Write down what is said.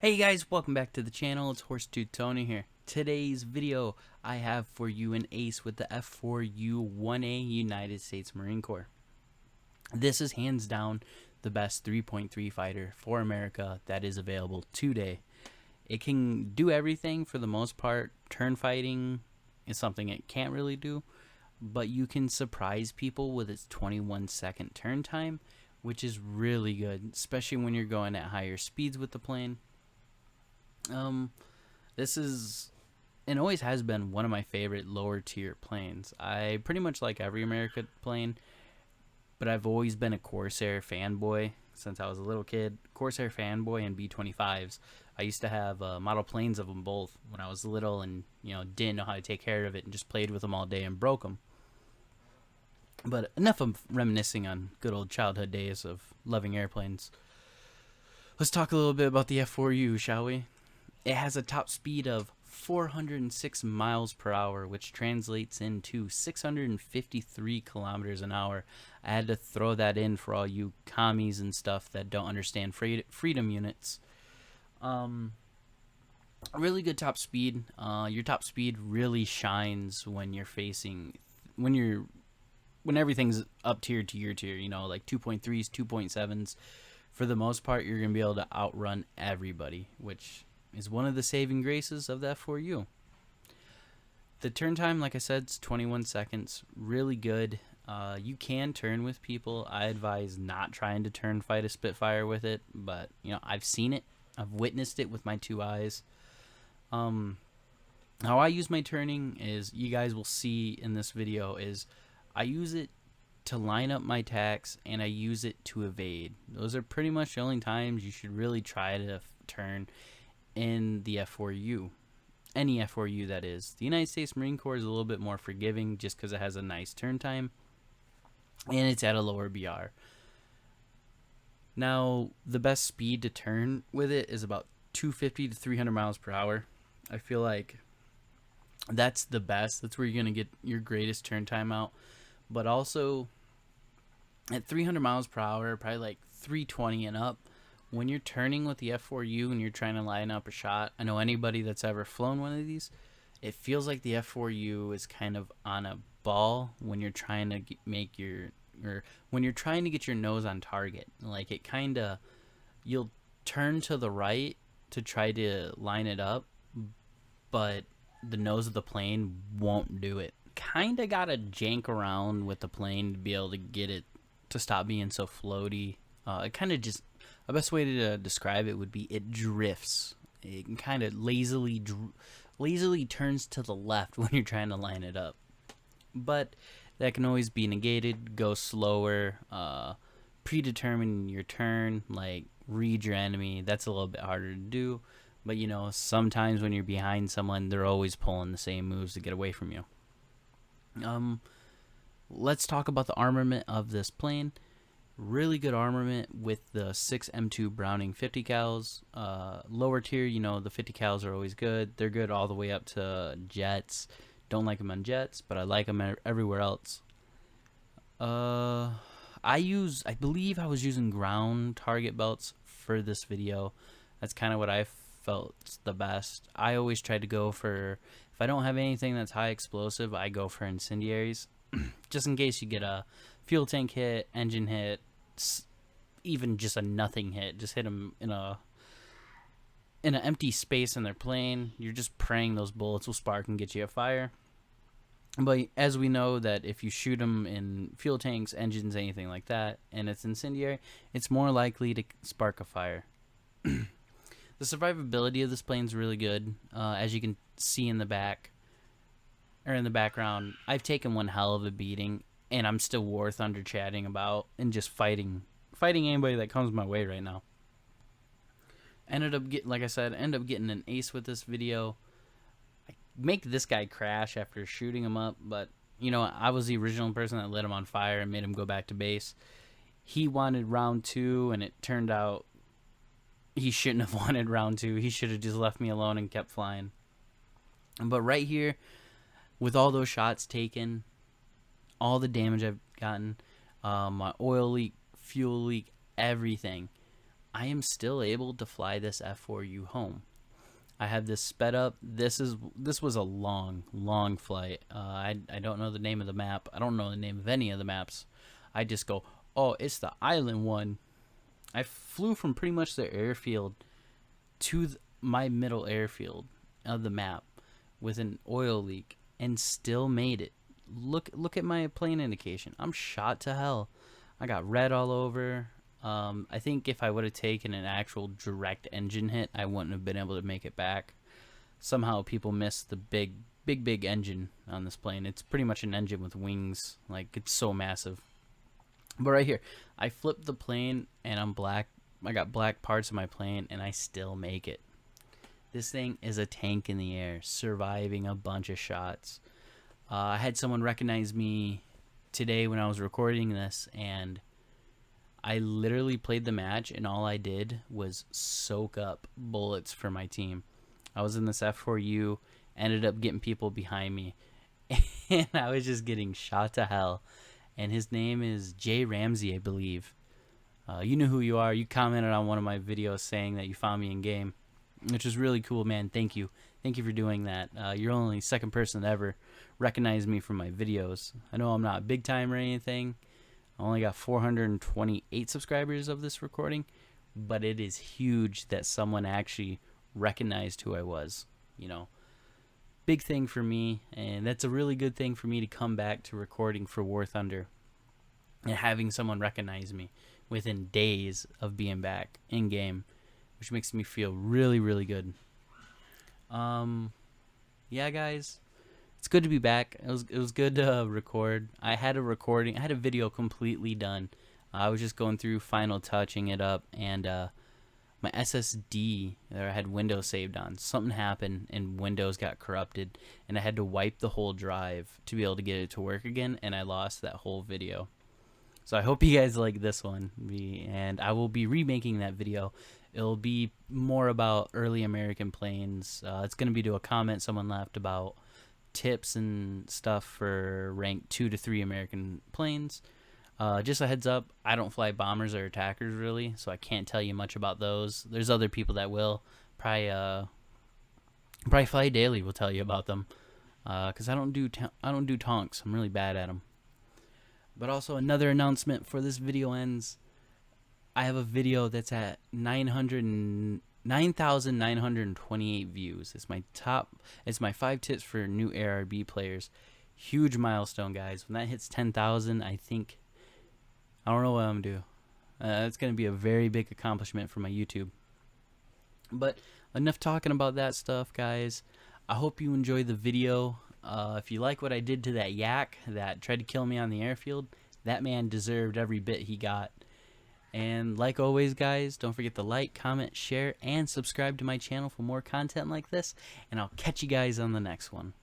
Hey guys, welcome back to the channel. It's Horsetooth Tony here. Today's video I have for you an ace with the F4u-1A United States Marine Corps. This is hands down the best 3.3 fighter for America that is available today. It can do everything for the most part. Turn fighting is something it can't really do, but you can surprise people with its 21-second turn time, which is really good, especially when you're going at higher speeds with the plane. This is and always has been one of my favorite lower tier planes. I pretty much like every America plane, but I've always been a Corsair fanboy since I was a little kid. Corsair fanboy and B-25s. I used to have model planes of them both when I was little, and didn't know how to take care of it and just played with them all day and broke them. But enough of reminiscing on good old childhood days of loving airplanes. Let's talk a little bit about the F4U, shall we? It has a top speed of 406 miles per hour, which translates into 653 kilometers an hour. I had to throw that in for all you commies and stuff that don't understand freedom units. A really good top speed. Your top speed really shines when you're facing, when everything's up tier to your tier, like 2.3s, 2.7s. For the most part, you're going to be able to outrun everybody, which is one of the saving graces of the F4U. The turn time, like I said, is 21 seconds. Really good. You can turn with people. I advise not trying to turn fight a Spitfire with it, but I've seen it. I've witnessed it with my two eyes. How I use my turning is, you guys will see in this video, is I use it to line up my tacks, and I use it to evade. Those are pretty much the only times you should really try to turn in the F4U. Any F4U, that is. The United States Marine Corps is a little bit more forgiving just because it has a nice turn time, and it's at a lower BR. Now, the best speed to turn with it is about 250 to 300 miles per hour. I feel like that's the best. That's where you're going to get your greatest turn time out. But also, at 300 miles per hour, probably like 320 and up, when you're turning with the F4U and you're trying to line up a shot, I know anybody that's ever flown one of these, it feels like the F4U is kind of on a ball when you're trying to when you're trying to get your nose on target. Like, it kind of, you'll turn to the right to try to line it up, but the nose of the plane won't do it. Kind of gotta jank around with the plane to be able to get it to stop being so floaty. It kind of just, the best way to describe it would be it drifts. It kind of lazily turns to the left when you're trying to line it up. But that can always be negated. Go slower. Predetermine your turn, like read your enemy. That's a little bit harder to do. But sometimes when you're behind someone, they're always pulling the same moves to get away from you. Let's talk about the armament of this plane. Really good armament with the 6 M2 Browning 50 cals. Lower tier, the 50 cals are always good. They're good all the way up to jets. Don't like them on jets, but I like them everywhere else. I believe I was using ground target belts for this video. That's kind of what I felt the best. I always try to go for, if I don't have anything that's high explosive, I go for incendiaries. Just in case you get a fuel tank hit, engine hit, even just a nothing hit. Just hit them in an empty space in their plane. You're just praying those bullets will spark and get you a fire. But as we know, that if you shoot them in fuel tanks, engines, anything like that, and it's incendiary, it's more likely to spark a fire. The survivability of this plane is really good. As you can see in the back, or in the background, I've taken one hell of a beating, and I'm still War Thunder chatting about and just fighting anybody that comes my way right now. Ended up getting an ace with this video. I make this guy crash after shooting him up, but I was the original person that lit him on fire and made him go back to base. He wanted round 2, and it turned out he shouldn't have wanted round 2. He should have just left me alone and kept flying. But right here, with all those shots taken, all the damage I've gotten, my oil leak, fuel leak, everything, I am still able to fly this F4U home. I have this sped up. This was a long flight. I don't know the name of the map. I don't know the name of any of the maps. I just go, oh, it's the island one. I flew from pretty much the airfield to my middle airfield of the map with an oil leak and still made it. Look at my plane indication. I'm shot to hell. I got red all over. I think if I would have taken an actual direct engine hit, I wouldn't have been able to make it back. Somehow people missed the big engine on this plane. It's pretty much an engine with wings. Like, it's so massive. But right here, I flipped the plane and I'm black. I got black parts of my plane and I still make it. This thing is a tank in the air, surviving a bunch of shots. I had someone recognize me today when I was recording this, and I literally played the match and all I did was soak up bullets for my team. I was in this F4U, ended up getting people behind me, and I was just getting shot to hell. And his name is Jay Ramsey, I believe. You know who you are. You commented on one of my videos saying that you found me in game, which is really cool, man. Thank you. Thank you for doing that. You're only second person to ever recognize me from my videos. I know I'm not big time or anything. I only got 428 subscribers of this recording, but it is huge that someone actually recognized who I was. You know, big thing for me, and that's a really good thing for me to come back to recording for War Thunder and having someone recognize me within days of being back in game, which makes me feel really good. Yeah, guys, it's good to be back. It was good to record. I had a video completely done. I was just going through final touching it up, and my SSD that I had Windows saved on, something happened and Windows got corrupted, and I had to wipe the whole drive to be able to get it to work again, and I lost that whole video. So I hope you guys like this one, and I will be remaking that video. It'll be more about early American planes. It's going to be to a comment someone left about tips and stuff for rank 2 to 3 American planes. Just a heads up, I don't fly bombers or attackers really, so I can't tell you much about those. There's other people that will. Probably Fly Daily will tell you about them, because I don't do tonks. I'm really bad at them. But also, another announcement for this video ends. I have a video that's at 9,928 views. It's my 5 tips for new ARB players. Huge milestone, guys. When that hits 10,000, I don't know what I'm gonna do. It's gonna be a very big accomplishment for my YouTube. But enough talking about that stuff, guys. I hope you enjoyed the video. If you like what I did to that yak that tried to kill me on the airfield, that man deserved every bit he got. And like always, guys, don't forget to like, comment, share, and subscribe to my channel for more content like this. And I'll catch you guys on the next one.